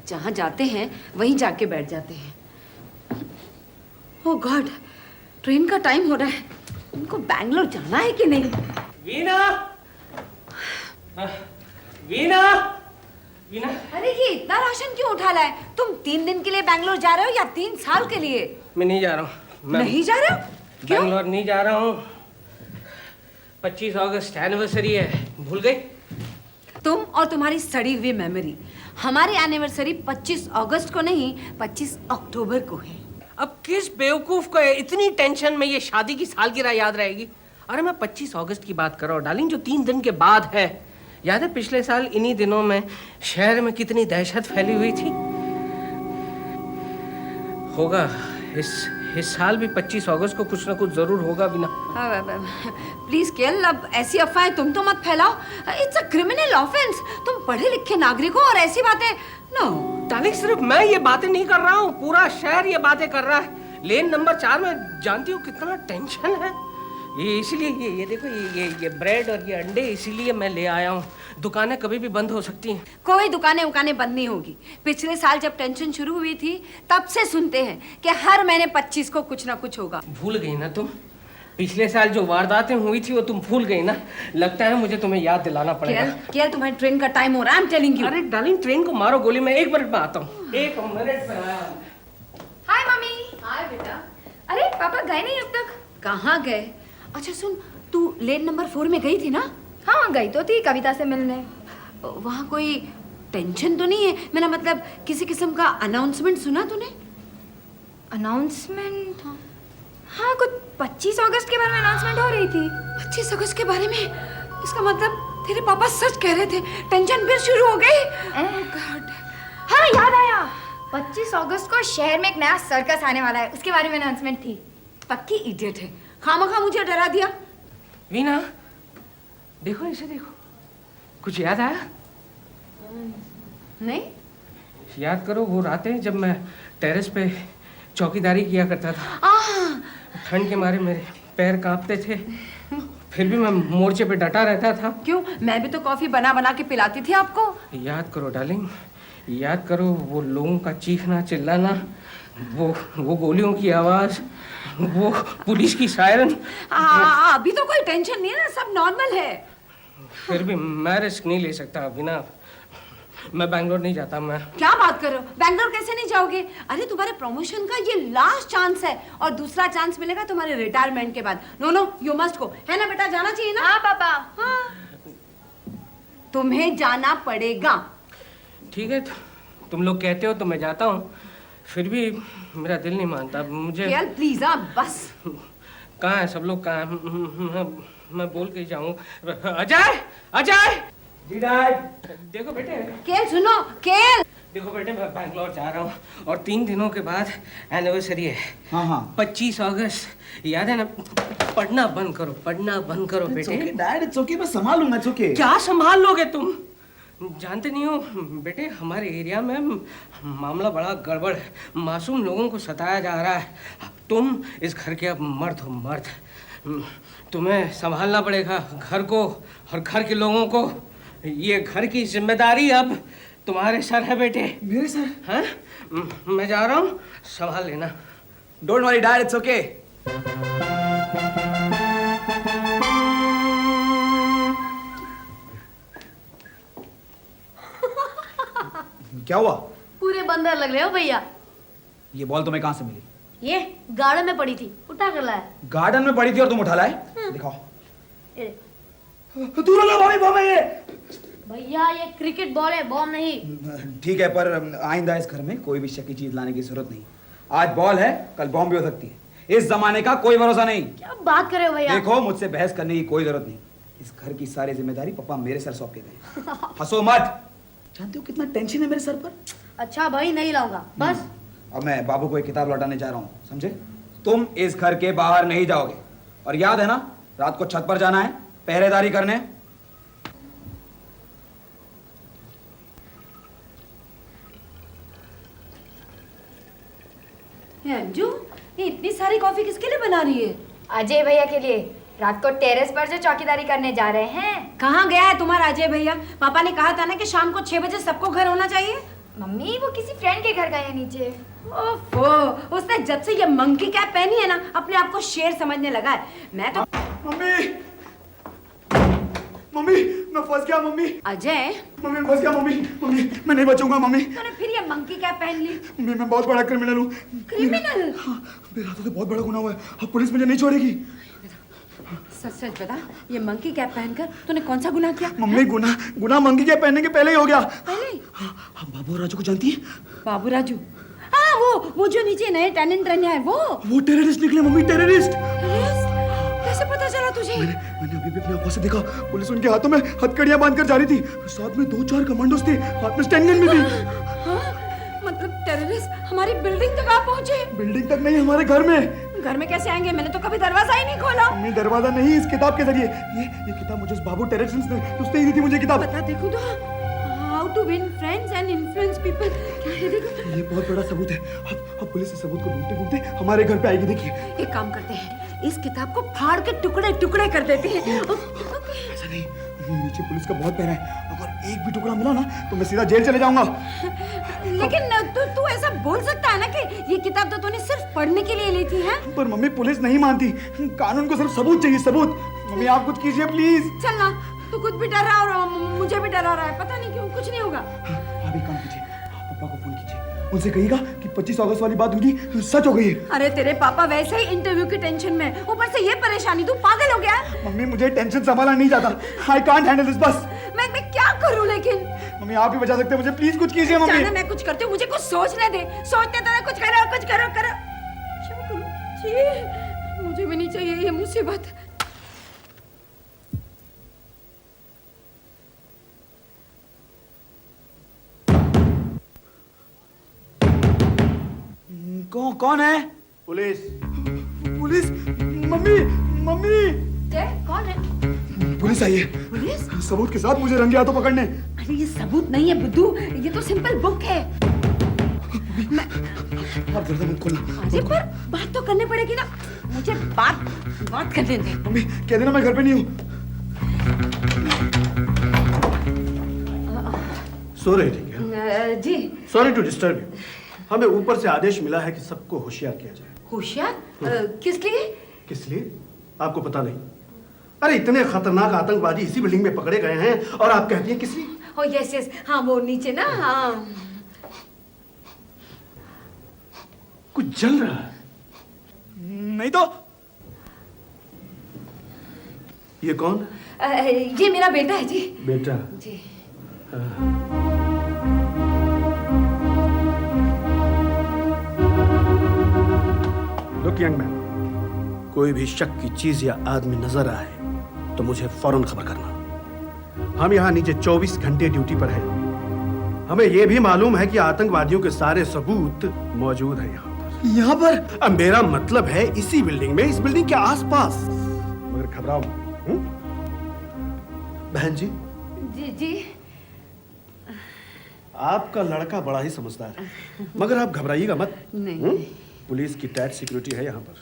जहाँ जाते हैं वहीं जाके बैठ जाते हैं। ओह गॉड, ट्रेन का टाइम हो रहा है। उनको बैंगलोर जाना है कि नहीं? वीना, वीना, वीना। अरे ये इतना राशन क्यों उठा लाए? तुम 3 दिन के लिए बैंगलोर जा रहे हो या 3 साल के लिए? मैं नहीं जा रहा हूँ। नहीं जा रहे हो? क्यों? बैंगलोर नहीं जा रहा हूँ। 25 अगस्त एनिवर्सरी है, भूल गई? तुम और तुम्हारी सड़ी हुई मेमोरी। हमारी एनिवर्सरी 25 अगस्त को नहीं, 25 अक्टूबर को है। अब किस बेवकूफ को इतनी टेंशन में ये शादी की सालगिरह याद रहेगी? अरे मैं 25 अगस्त की बात कर रहा हूँ डार्लिंग, जो 3 दिन के बाद है। याद है पिछले साल इन्हीं दिनों में शहर में कितनी दहशत फैली हुई थी? होगा इस साल भी 25 अगस्त को कुछ ना कुछ जरूर होगा बिना। प्लीज केएल, अब ऐसी अफवाहें तुम तो मत फैलाओ। It's a criminal offence. तुम पढ़े लिखे नागरिक हो और ऐसी बातें नो। डार्लिंग सिर्फ मैं ये बातें नहीं कर रहा हूँ, पूरा शहर ये बातें कर रहा है। लेन नंबर 4 में जानती हूँ कितना टेंशन है। ये इसीलिए ये देखो ये ब्रेड और ये अंडे इसीलिए मैं ले आया हूँ। दुकानें कभी भी बंद हो सकती हैं। कोई दुकानें बंद नहीं होगी। पिछले साल जब टेंशन शुरू हुई थी तब से सुनते हैं कि हर महीने 25 को कुछ ना कुछ होगा। भूल गई ना तुम? पिछले साल जो वारदातें हुई थी वो तुम भूल गई ना? लगता है मुझे तुम्हें याद दिलाना पड़ेगा। केएल, तुम्हारी ट्रेन का टाइम हो रहा है। I am telling you. अरे डार्लिंग, ट्रेन को मारो गोली, मैं 1 मिनट में आता हूँ। 1 मिनट में आया। हाय मम्मी। हाय बेटा। अरे पापा गए नहीं अब तक? कहाँ गए? अच्छा सुन, तू लेन नंबर 4 में गई थी ना? हाँ गई तो थी कविता से मिलने। वहाँ कोई टेंशन तो नहीं है? मेरा मतलब किसी किस्म का अनाउंसमेंट सुना तूने? अनाउंसमेंट? हाँ कुछ 25 अगस्त के बारे में अनाउंसमेंट हो रही थी। 25 अगस्त के बारे में? इसका मतलब तेरे पापा सच कह रहे थे, टेंशन फिर शुरू हो गई। गॉड। हाँ याद आया, 25 अगस्त को शहर में एक नया सर्कस आने वाला है, उसके बारे में अनाउंसमेंट थी। पक्की इडियट है, खामखा मुझे डरा दिया। वीना देखो, इसे देखो, कुछ याद आया? नहीं। याद करो वो रातें जब मैं टेरेस पे चौकीदारी किया करता था। ठंड के मारे मेरे पैर कांपते थे, फिर भी मैं मोर्चे पे डटा रहता था। क्यों? मैं भी तो कॉफी बना बना के पिलाती थी आपको। याद करो डार्लिंग, याद करो वो लोगों का चीखना चिल्लाना, वो गोलियों की आवाज, वो पुलिस की सायरन। अभी तो कोई टेंशन नहीं है ना, सब नॉर्मल है। फिर भी मैं रिस्क नहीं ले सकता बिना। मैं बैंगलोर नहीं जाता। मैं क्या बात कर रहे हो? बैंगलोर कैसे नहीं जाओगे? अरे तुम्हारे प्रमोशन का ये लास्ट चांस है और दूसरा चांस मिलेगा तुम्हारे रिटायरमेंट के बाद। नो यू मस्ट गो, है ना बेटा? जाना चाहिए ना? हाँ पापा। हाँ, तुम्हें जाना पड़ेगा। ठीक है, तुम लोग कहते हो तो मैं जाता हूँ, फिर भी मेरा दिल नहीं मानता। मुझे केएल प्लीज, बस। कहाँ है सब लोग? कहाँ है? मैं बोल के जाऊँ। अजय, अजय जी डैड। देखो बेटे। केएल सुनो, केएल देखो बेटे, मैं बैंगलोर जा रहा हूँ और 3 दिनों के बाद एनिवर्सरी है। हाँ 25 अगस्त, याद है ना? पढ़ना बंद करो, पढ़ना बंद करो बेटे। डैड इट्स ओके, मैं संभाल लूंगा। It's okay. क्या संभाल लोगे तुम? जानते नहीं हो बेटे, हमारे एरिया में मामला बड़ा गड़बड़ है। मासूम लोगों को सताया जा रहा है। तुम इस घर के अब मर्द हो, मर्द। तुम्हें संभालना पड़ेगा घर को और घर के लोगों को। ये घर की जिम्मेदारी अब तुम्हारे सर है बेटे। मेरे सर? हाँ, मैं जा रहा हूँ, संभाल लेना। Don't worry dad, it's okay. क्या हुआ? पूरे बंदर लग रहे हो भैया। ये बॉल तुम्हें कहाँ से मिली? ये गार्डन में पड़ी थी, उठा कर लाया। गार्डन में पड़ी थी और तुम उठा लाए? दिखाओ। ये देख। दूर हो जाओ भाभी, बॉम्ब है ये। भैया ये क्रिकेट बॉल है, बॉम्ब नहीं। ठीक है, पर आइंदा इस घर में कोई भी शक की चीज लाने की जरूरत नहीं। आज बॉल है, कल बॉम्ब भी हो सकती है। इस जमाने का कोई भरोसा नहीं। क्या बात कर रहे हो भैया? देखो, मुझसे बहस करने की कोई जरूरत नहीं। इस घर की सारी जिम्मेदारी पापा मेरे सर सौंप के गए। हंसो मत। जानते हो कितना टेंशन है मेरे सर पर? अच्छा भाई, नहीं लाऊंगा बस। अब मैं बाबू को एक किताब लौटाने जा रहा हूँ, समझे? तुम इस घर के बाहर नहीं जाओगे। और याद है ना, रात को छत पर जाना है पहरेदारी करने। अंजू, ये इतनी सारी कॉफी किसके लिए बना रही है? अजय भैया के लिए। रात को टेरेस पर जो चौकीदारी करने जा रहे हैं। कहाँ गया है तुम्हारा अजय भैया? पापा ने कहा था ना कि शाम को 6 बजे सबको घर होना चाहिए। मम्मी वो किसी फ्रेंड के घर गए हैं नीचे। ओफो, उसने जब से ये मंकी कैप पहनी है ना, अपने आप को शेर समझने लगा है। मैं तो मम्मी मम्मी मैं फंस गया मम्मी। अजय, मम्मी फंस गया मम्मी। मम्मी मैं नहीं बचूंगा मम्मी। तूने फिर ये मंकी कैप पहन ली। मम्मी मैं बहुत बड़ा क्रिमिनल हूँ। क्रिमिनल? हाँ, मेरे हाथों से बहुत बड़ा गुनाह हुआ है। अब पुलिस मुझे नहीं छोड़ेगी। सच सच बता, ये मंकी कैप पहनकर तूने कौन सा गुनाह किया? मम्मी गुनाह मंकी के पहनने के पहले ही हो गया। पहले? हाँ, बाबू और राजू को जानती है? बाबू राजू? हाँ, वो जो नीचे नए टेनेंट रहने आए वो टेररिस्ट निकले मम्मी, टेररिस्ट। कैसे पता चला तुझे? मैंने अभी भी अपनी आंखों से देखा। पुलिस उनके हाथों में हथकड़ियां बांधकर जा रही थी। साथ में 2-4 कमांडोज थे, हाथ में स्टैंड गन भी थी। हाँ? मतलब टेररिस्ट हमारी बिल्डिंग तक आ पहुंचे? बिल्डिंग तक नहीं, हमारे घर में। घर में कैसे आएंगे? मैंने तो कभी दरवाजा ही नहीं खोला। मम्मी दरवाजा नहीं, इस किताब के जरिए। ये किताब मुझे उस बाबू टेररिस्ट ने उसने ही दी थी मुझे किताब। बता देखो तो, how to win friends and influence people. क्या है देखो? ये बहुत बड़ा सबूत है। अब पुलिस इस सबूत को ढूंढते ढूंढते हमारे घर पे आएगी। देखिए, एक काम करते हैं, इस किताब को फाड़ के टुकड़े टुकड़े कर देते हैं। ऐसा नहीं, नीचे पुलिस का बहुत पहरा है। अगर एक भी टुकड़ा मिला ना तो मैं सीधा जेल चले जाऊंगा। लेकिन तू ऐसा बोल सकता है ना कि ये किताब तो तूने सिर्फ पढ़ने के लिए ली थी, है? पर मम्मी पुलिस नहीं मानती। कानून को सिर्फ सबूत चाहिए, सबूत। मम्मी आप कुछ कीजिए प्लीज। चल ना, तू खुद भी डर रहा और मुझे भी डरा रहा है। पता नहीं क्यों, कुछ नहीं होगा। आप एक काम कीजिए, पापा को फोन कीजिए, उनसे कहिएगा कि 25 अगस्त वाली बात उनकी सच हो गई है। अरे तेरे पापा वैसे ही इंटरव्यू की टेंशन में, ऊपर से ये परेशानी, तू पागल हो गया है? मम्मी मुझे टेंशन संभाला नहीं जाता। आई कांट हैंडल दिस बस। मैं क्या करूं लेकिन? मम्मी आप ही बचा सकते हैं मुझे, प्लीज कुछ कीजिए मम्मी। जाने मैं कुछ करती हूँ, मुझे कुछ सोचने दे। सोचते तो कुछ करो क्या करूं? जी, मुझे भी नहीं चाहिए ये मुसीबत। कौन है? पुलिस। पुलिस? मम्मी मम्मी कौन है? पुलिस आई है। पुलिस? सबूत के साथ मुझे रंगे हाथों पकड़ने। अरे ये सबूत नहीं है बुद्धू, ये तो सिंपल बुक है। आप जरा मुंह खोलना। अरे पर बात तो करनी पड़ेगी ना, मुझे बात करने दे। मम्मी कह देना मैं घर पे नहीं हूँ। सो रही थी क्या? जी। Sorry to disturb you. हमें ऊपर से आदेश मिला है कि सबको होशियार किया जाए। होशियार? किस लिए? किस लिए आपको पता नहीं? अरे इतने खतरनाक आतंकवादी इसी बिल्डिंग में पकड़े गए हैं और आप कहती हैं किस लिए? ओ यस, हाँ वो नीचे ना। हाँ कुछ जल रहा है। नहीं तो ये कौन? ये मेरा बेटा है जी। बेटा? जी। लुक यंग मैन, कोई भी शक की चीज या आदमी नजर आए तो मुझे फौरन खबर करना। हम यहाँ नीचे 24 घंटे ड्यूटी पर हैं। हमें यह भी मालूम है कि आतंकवादियों के सारे सबूत मौजूद हैं यहाँ पर। अब मेरा मतलब है इसी बिल्डिंग में, इस बिल्डिंग के आसपास। मगर घबराओ मत। बहन जी। जी जी। आपका लड़का बड़ा ही समझदार है, मगर आप घबराइएगा मत। नहीं। पुलिस की टाइट सिक्योरिटी है यहाँ पर।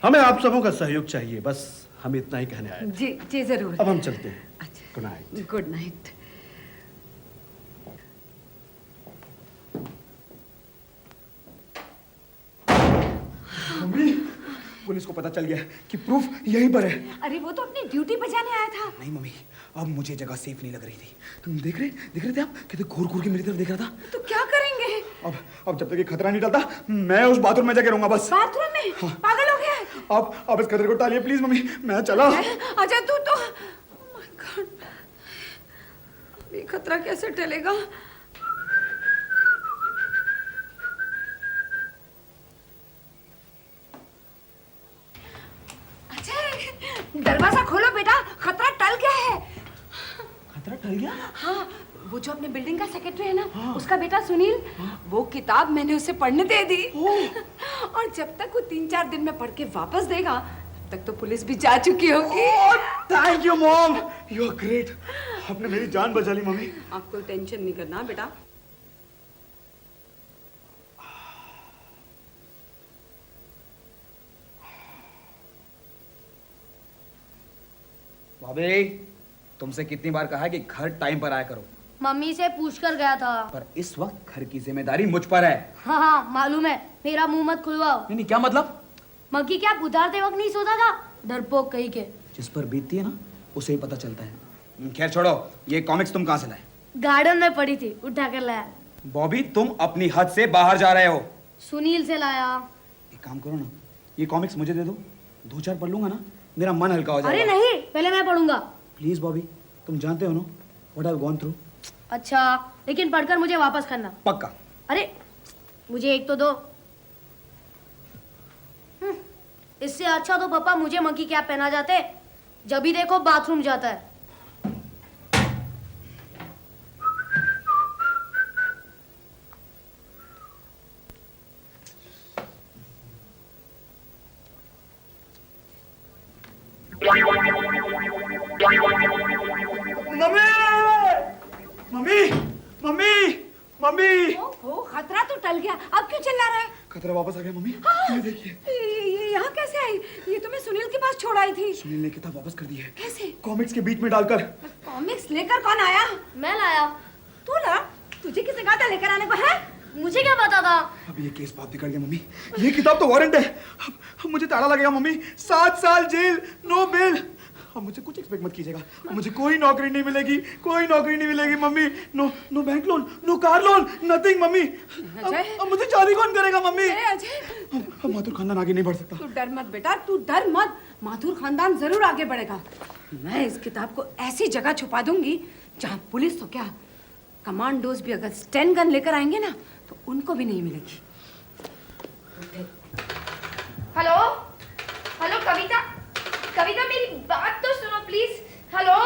हमें आप सबों का सहयोग चाहिए, बस हम इतना ही कहने आए। जी जी जरूर। अब हम चलते हैं। अच्छा, good night. Good night. Mummy police को पता चल गया कि प्रूफ यहीं पर है। अरे वो तो अपनी ड्यूटी बजाने आया था। नहीं मम्मी, अब मुझे जगह सेफ नहीं लग रही थी। तुम देख रहे थे आप कितने घूर घूर के मेरी तरफ देख रहा था। तो क्या करेंगे? अब जब तक ये खतरा नहीं टलता मैं उस बाथरूम में जाके रहूंगा बस। बाथरूम में? हाँ। पागल हो गया है? आप इस खतरे को टालिए प्लीज मम्मी, मैं चला। अच्छा तू तो oh my God, अब ये खतरा कैसे टलेगा? दरवाजा खोलो बेटा, खतरा टल गया है। खतरा टल गया? हाँ, वो जो अपने बिल्डिंग का सेक्रेटरी है ना, उसका बेटा सुनील, वो किताब मैंने उसे पढ़ने दे दी। और जब तक वो 3-4 दिन में पढ़ के वापस देगा, तब तक तो पुलिस भी जा चुकी होगी। Thank you mom, you are great. आपने मेरी जान बचा ली मम्मी। आपको टेंशन नहीं करना बेटा। भाभी, तुमसे कितनी बार कहा है कि घर टाइम पर आया करो, मम्मी से पूछ कर गया था। पर इस वक्त घर की जिम्मेदारी मुझ पर है। हाँ हाँ मालूम है, मेरा मुंह मत खुलवाओ। नहीं नहीं, क्या मतलब? मक्की क्या उतारते वक्त नहीं सोता था? डरपोक कहीं के। जिस पर बीतती है ना, उसे ही पता चलता है। खैर छोड़ो, ये कॉमिक्स तुम कहाँ से लाए? गार्डन में पड़ी थी, उठा कर लाया। बॉबी, तुम अपनी हद से बाहर जा रहे हो। सुनील से लाया। एक काम करो ना, ये कॉमिक्स मुझे दे दो, 2-4 पढ़ लूंगा ना, मेरा मन हल्का हो जाएगा। अरे नहीं, पहले मैं पढ़ूंगा। प्लीज बॉबी, तुम जानते हो ना what I have gone through. अच्छा, लेकिन पढ़कर मुझे वापस करना। पक्का। अरे मुझे एक तो दो। इससे अच्छा तो पापा मुझे मक्की कैप पहना जाते, जब भी देखो बाथरूम जाता है। मम्मी मम्मी मम्मी मम्मी ओ, खतरा तो टल गया, अब क्यों चिल्ला रहा है? खतरा वापस आ गया मम्मी। ये देखिए, ये यहाँ कैसे आई? ये तो मैं सुनील के पास छोड़ आई थी। सुनील ने किताब वापस कर दी है। कैसे? कॉमिक्स के बीच में डालकर। कॉमिक्स लेकर कौन आया? मैं लाया। तू ला? तुझे किसने कहा था लेकर आने को है? मुझे क्या पता था? अब ये केस बहुत बिगड़ गया मम्मी। ये किताब तो वारंट है। अब मुझे ताला लगेगा मम्मी। 7 साल जेल, नो बेल। अब मुझे कुछ एक्सपेक्ट मत कीजिएगा। मुझे कोई नौकरी नहीं मिलेगी, कोई नौकरी नहीं मिलेगी मम्मी। No bank loan, no car loan, nothing मम्मी। अब मुझे शादी कौन करेगा मम्मी? अजय, अब माथुर खानदान आगे नहीं बढ़ सकता। तू डर मत बेटा, तू डर मत। माथुर खानदान जरूर आगे बढ़ेगा। मैं इस किताब को ऐसी जगह छुपा दूंगी जहाँ पुलिस तो क्या, कमांडोज भी अगर स्टैन गन लेकर आएंगे ना तो उनको भी नहीं मिलेगी। हेलो हेलो कविता, कविता मेरी बात तो सुनो प्लीज। हेलो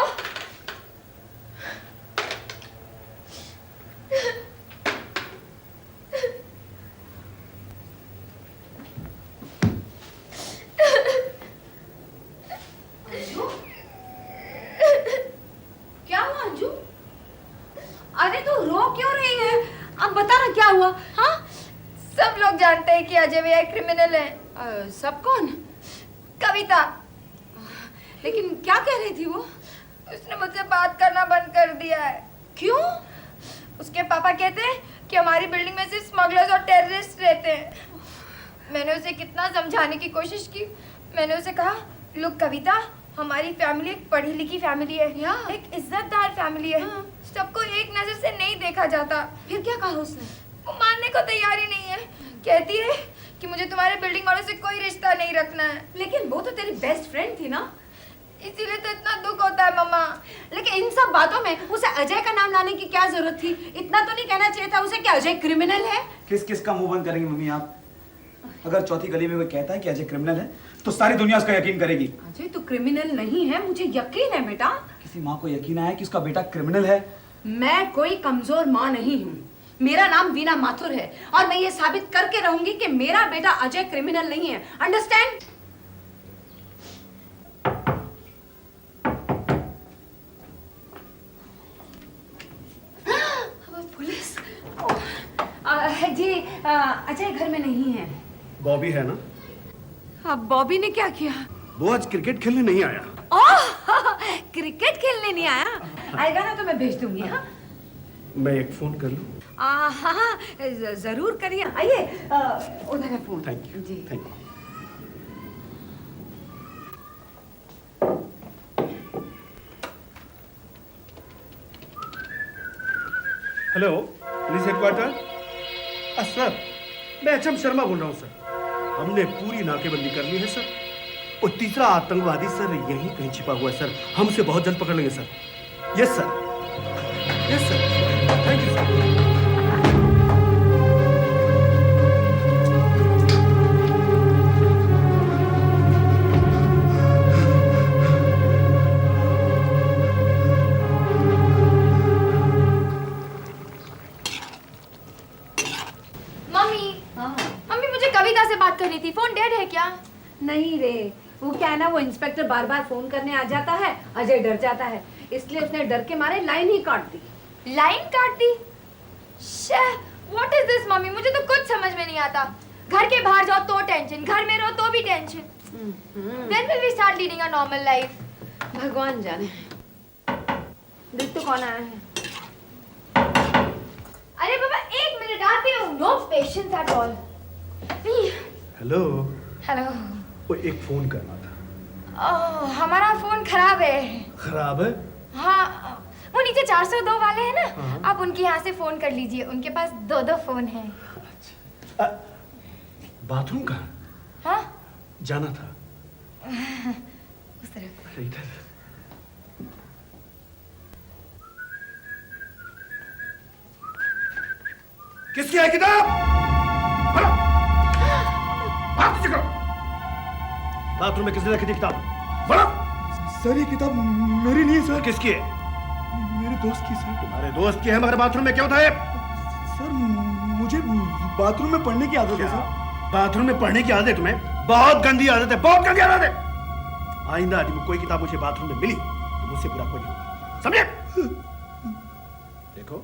क्या हुआ अंजू? अरे तू रो क्यों रही है? अब बता ना क्या हुआ? हाँ, सब लोग जानते हैं कि अजय भैया क्रिमिनल है। सब कौन? कविता, लेकिन क्या कह रही थी वो? उसने मुझसे बात करना बंद कर दिया है। क्यों? उसके पापा कहते हैं कि हमारी बिल्डिंग में सिर्फ स्मगलर्स और टेररिस्ट रहते हैं। मैंने उसे कितना समझाने की कोशिश की। मैंने उसे कहा, लुक कविता, हमारी फैमिली एक पढ़ी लिखी फैमिली है, एक इज्जतदार फैमिली है। सबको एक नजर से नहीं देखा जाता। फिर क्या कहा उसने? वो मानने को तैयार ही नहीं है। कहती है कि मुझे तुम्हारे बिल्डिंग वालों से कोई रिश्ता नहीं रखना है। लेकिन वो तो तेरी बेस्ट फ्रेंड थी ना? इसीलिए तो इतना दुख होता है मम्मा। लेकिन इन सब बातों में उसे अजय का नाम लाने की क्या जरूरत थी? इतना तो नहीं कहना चाहिए था उसे कि अजय क्रिमिनल है। किस किस का मुंह बंद करेंगी मम्मी आप? अगर चौथी गली में कोई कहता है कि अजय क्रिमिनल है तो सारी दुनिया उसका यकीन करेगी। अजय तो क्रिमिनल नहीं है, मुझे यकीन है बेटा। किसी माँ को यकीन आया कि उसका बेटा क्रिमिनल है? मैं कोई कमजोर माँ नहीं हूँ। मेरा नाम वीना माथुर है और मैं ये साबित करके रहूंगी कि मेरा बेटा अजय क्रिमिनल नहीं है। अंडरस्टैंड? पुलिस? जी, अजय घर में नहीं है। बॉबी है ना? अब बॉबी ने क्या किया? वो आज क्रिकेट खेलने नहीं आया। ओह, क्रिकेट खेलने नहीं आया? आएगा ना तो मैं भेज दूंगी। हाँ, मैं एक फोन कर लूं? हाँ, जरूर करिए। आइए, उधर है फोन। Thank you. जी। Thank you. Hello, police headquarter. Sir, मैं एचएम शर्मा बोल रहा हूँ सर। हमने पूरी नाकेबंदी कर ली है सर। और तीसरा आतंकवादी सर यहीं कहीं छिपा हुआ है सर। हम उसे बहुत जल्द पकड़ लेंगे sir. Yes sir, yes sir, thank you sir. Mummy मुझे कविता से बात करनी थी। फोन डेड है क्या? नहीं रे, वो क्या है ना, वो इंस्पेक्टर बार बार फोन करने आ जाता है। अजय डर जाता है, इसलिए उसने डर के मारे लाइन ही काट दी। लाइन काट दी? What is this mummy? मुझे तो कुछ समझ में नहीं आता। घर के बाहर जाओ तो टेंशन, घर में रहो तो भी tension. When will we start leading a normal life? भगवान जाने। देख तो कौन आया है। अरे बाबा, 1 मिनट आती हूँ। No patience at all. Hello. Hello. वो एक फोन करना था। हमारा फोन खराब है। खराब है? हाँ, वो नीचे 402 वाले हैं ना, आप उनके यहाँ से फोन कर लीजिए। उनके पास 2 फोन हैं। बाथरूम कहाँ? हाँ, जाना था उस तरफ। इधर। किसकी है किताब? बोलो। बात करो। बाथरूम में किसने रखी थी किताब? बोलो। सर ये किताब मेरी नहीं है सर। किसकी है? मेरे दोस्त की सर। तुम्हारे दोस्त की है मगर बाथरूम में क्यों था ये? सर मुझे बाथरूम में पढ़ने की आदत है सर। बाथरूम में पढ़ने की आदत है तुम्हें? बहुत गंदी आदत है, बहुत गंदी आदत है। आइंदा यदि कोई किताब मुझे बाथरूम में मिली तो मुझसे बुरा कोई नहीं होगा, समझे? देखो,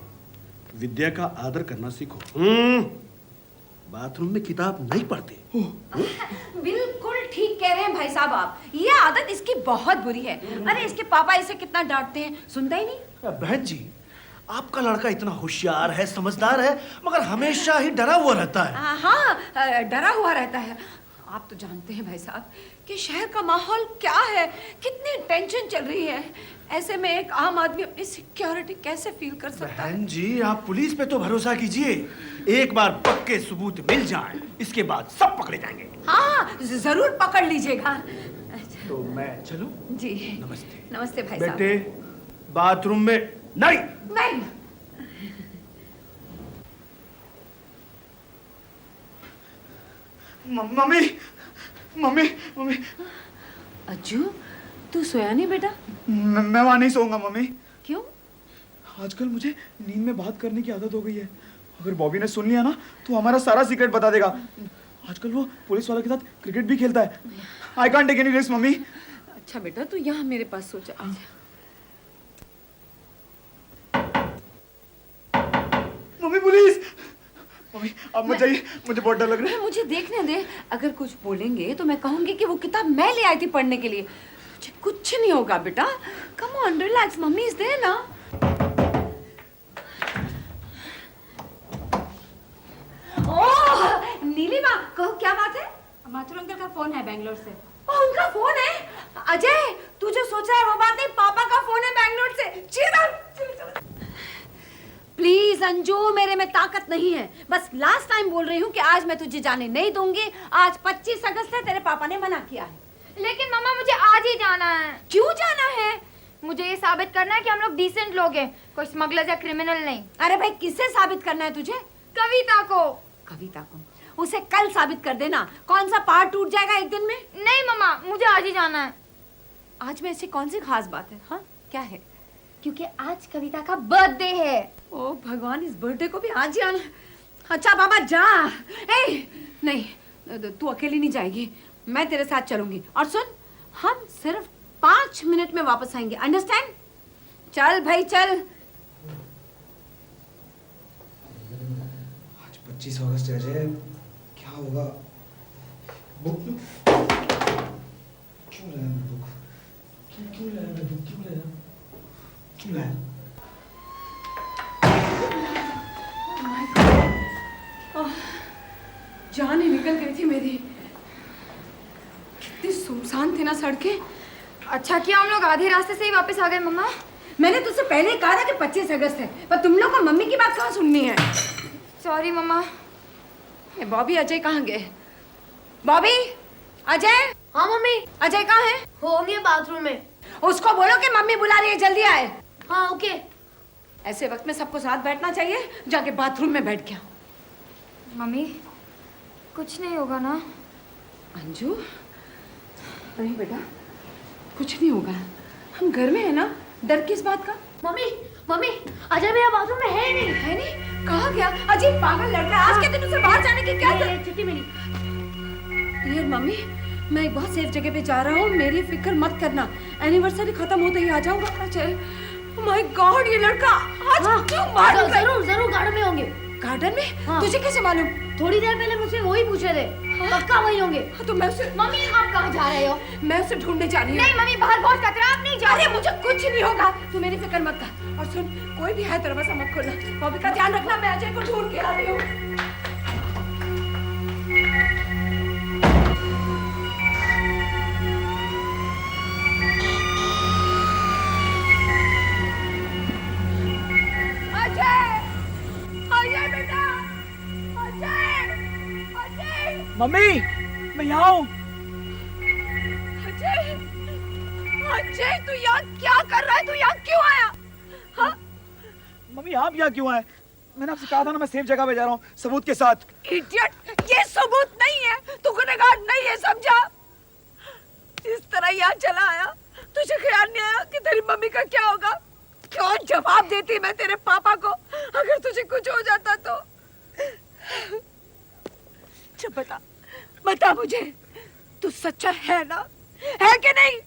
विद्या का आदर करना सीखो। बाथरूम में किताब नहीं पढ़ते। बिल्कुल ठीक कह रहे हैं भाई साहब आप। ये आदत इसकी बहुत बुरी है। अरे इसके पापा इसे कितना डांटते हैं, सुनता ही नहीं। बहन जी, आपका लड़का इतना होशियार है, समझदार है, मगर हमेशा ही डरा हुआ रहता है। हाँ, डरा हुआ रहता है। आप तो जानते हैं भाई साहब कि शहर का माहौल क्या है, कितनी टेंशन चल रही है। ऐसे में एक आम आदमी अपनी सिक्योरिटी कैसे फील कर सकता है? बहन जी, आप पुलिस पे तो भरोसा कीजिए। एक बार पक्के सबूत मिल जाएं, इसके बाद सब पकड़े जाएंगे। हाँ, जरूर पकड़ लीजिएगा। तो मैं चलूं? जी नमस्ते। नमस्ते भाई साहब। बेटे, बाथरूम में नहीं। नहीं। Mummy mummy mummy. अज्जू, तू सोया नहीं बेटा? मैं वहां नहीं सोऊंगा मम्मी। क्यों? आजकल मुझे नींद में बात करने की आदत हो गई है। अगर बॉबी ने सुन लिया ना तो हमारा सारा सीक्रेट बता देगा। आजकल वो पुलिस वालों के साथ क्रिकेट भी खेलता है। I can't take any risk मम्मी। अच्छा बेटा, तू यहाँ मेरे पास सो जा। Mummy police. मम्मी अब मत जाइए, मुझे बहुत डर लग रहा है। मुझे देखने दे। अगर कुछ बोलेंगे तो मैं कहूंगी कि वो किताब मैं ले आई थी पढ़ने के लिए। मुझे कुछ नहीं होगा बेटा। कम ऑन, रिलैक्स, मम्मी इज देयर ना। ओह नीलिमा, कहो क्या बात है? माथुर अंकल का फोन है बेंगलोर से। उनका फोन है? अजय, तू जो सोच रहा है वो बात नहीं, पापा का फोन है बेंगलोर से। चल प्लीज अंजू, मेरे में ताकत नहीं है। बस लास्ट टाइम बोल रही हूँ कि आज मैं तुझे जाने नहीं दूंगी। आज 25 अगस्त है, तेरे पापा ने मना किया है। लेकिन मामा, मुझे आज ही जाना है। क्यों जाना है? मुझे ये साबित करना है कि हम लोग डिसेंट लोग हैं, कोई स्मगलर या क्रिमिनल नहीं। अरे भाई, किससे साबित करना है तुझे? कविता को। कविता को? उसे कल साबित कर देना। कौन सा पहाड़ टूट जाएगा एक दिन में? नहीं मामा, मुझे आज ही जाना है। आज में ऐसी कौन सी खास बात है? हाँ, क्या है? क्योंकि आज कविता का बर्थडे है। ओ भगवान, इस बर्थडे को भी आज ही आना। अच्छा बाबा जा। नहीं, तू अकेली नहीं जाएगी, मैं तेरे साथ चलूंगी। और सुन, हम सिर्फ 5 मिनट में वापस आएंगे, अंडरस्टैंड? चल भाई चल। आज 25 अगस्त है अजय, क्या होगा? बुक क्यों लाया मैं बुक? क्यों लाया मैं बुक? क्यों लाया? जान ही निकल गई थी मेरी। कितनी सुनसान थी ना सड़कें। अच्छा किया हम लोग आधे रास्ते से ही वापस आ गए मम्मा। मैंने तुझसे पहले ही कहा था कि 25 अगस्त है, पर तुम लोग को मम्मी की बात कहाँ सुननी है? सॉरी मम्मा। ये बॉबी, अजय कहाँ गए? बॉबी, अजय। हाँ मम्मी। अजय कहाँ है? होंगे बाथरूम में। उसको बोलो कि मम्मी बुला रही है, जल्दी आए। हाँ ओके। ऐसे वक्त में सबको साथ बैठना चाहिए। जाके बाथरूम में बैठ गया। मम्मी, कुछ नहीं होगा ना? अंजू, नहीं बेटा, कुछ नहीं होगा। हम घर में है ना, डर किस बात का? मम्मी मम्मी, अजय भैया बाथरूम में है नहीं। है नहीं? कहाँ गया? अजीब पागल लड़का, आज के दिन उसे बाहर जाने की क्या जरूरत? चिट्ठी मिली। डियर मम्मी, मैं एक बहुत सेफ जगह पे जा रहा हूँ, मेरी फिक्र मत करना। एनिवर्सरी खत्म होते ही आ जाऊंगा। अजय, माय गॉड, ये लड़का आज क्यों मार गया? जरूर गार्डन में होंगे। गार्डन में? हाँ। तुझे कैसे मालूम? थोड़ी देर पहले मुझसे वही पूछे थे। पक्का वही होंगे। तो मैं उसे मम्मी आप कहाँ जा रहे हो? मैं उसे ढूंढने जा रही हूँ। नहीं मम्मी बाहर बहुत खतरा, आप नहीं जा अरे रहे। मुझे कुछ नहीं होगा, तू मेरी फिक्र मत कर। और सुन, कोई भी है दरवाजा मत खोलना। बॉबी का ध्यान रखना, मैं अजय को ढूंढ के आती हूँ। अजय बेटा, अजय, अजय, मम्मी मैं यहाँ हूँ। अजय, अजय तू यहाँ क्या कर रहा है? तू यहाँ क्यों आया? हाँ? मम्मी आप यहाँ क्यों आए? मैंने आपसे कहा था ना मैं सेफ जगह पे जा रहा हूँ सबूत के साथ। इडियट, ये सबूत नहीं है, तू गुनहगार नहीं है, समझा? इस तरह यहाँ चला आया, तुझे ख्याल नहीं आया कि तेरी मम्मी का क्या होगा? क्यों जवाब देती मैं तेरे पापा को अगर तुझे कुछ हो जाता तो? चल बता, बता मुझे, तू सच्चा है ना? है कि नहीं?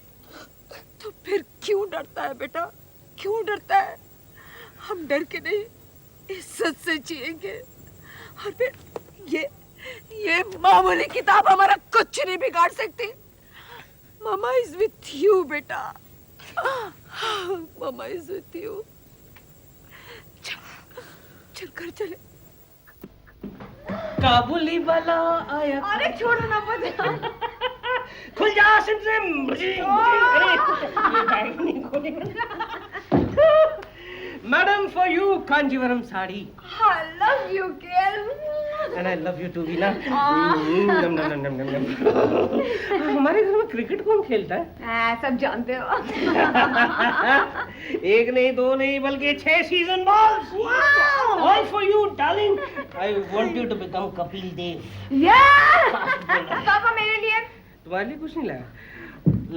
तो फिर क्यों डरता है बेटा? क्यों डरता है? हम डर के नहीं, इज्जत से जिएंगे। और फिर ये मामूली किताब हमारा कुछ नहीं बिगाड़ सकती। मामा इज विथ यू बेटा, मामा इज विथ यू। चल कर चले। काबुली वाला आया। अरे छोड़ो ना मुझे। खुल जा सिम। अरे ये बैग नहीं खोलेगा। Madam for you Kanjeevaram sari. I love you, girl. And I love you too, Veena. नम नम नम नम नम। हमारे घर में क्रिकेट कौन खेलता है? सब जानते हो। एक नहीं, दो नहीं, बल्कि 6 season balls. All for you, darling. I want you to become Kapil Dev. पापा मेरे लिए तुम्हारे लिए कुछ नहीं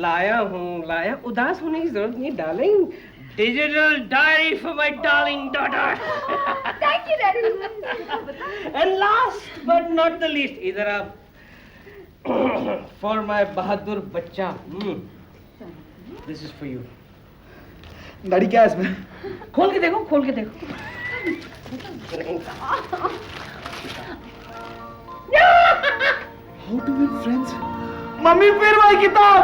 लाया लाया। उदास होने की जरूरत नहीं, darling. Digital diary for my darling daughter. Thank you daddy. And last but not the least, इधर आप फॉर माय बहादुर बच्चा। This is for you. Daddy क्या है इसमें? खोल के देखो, खोल के देखो। How to win friends? Mummy फिर वही किताब।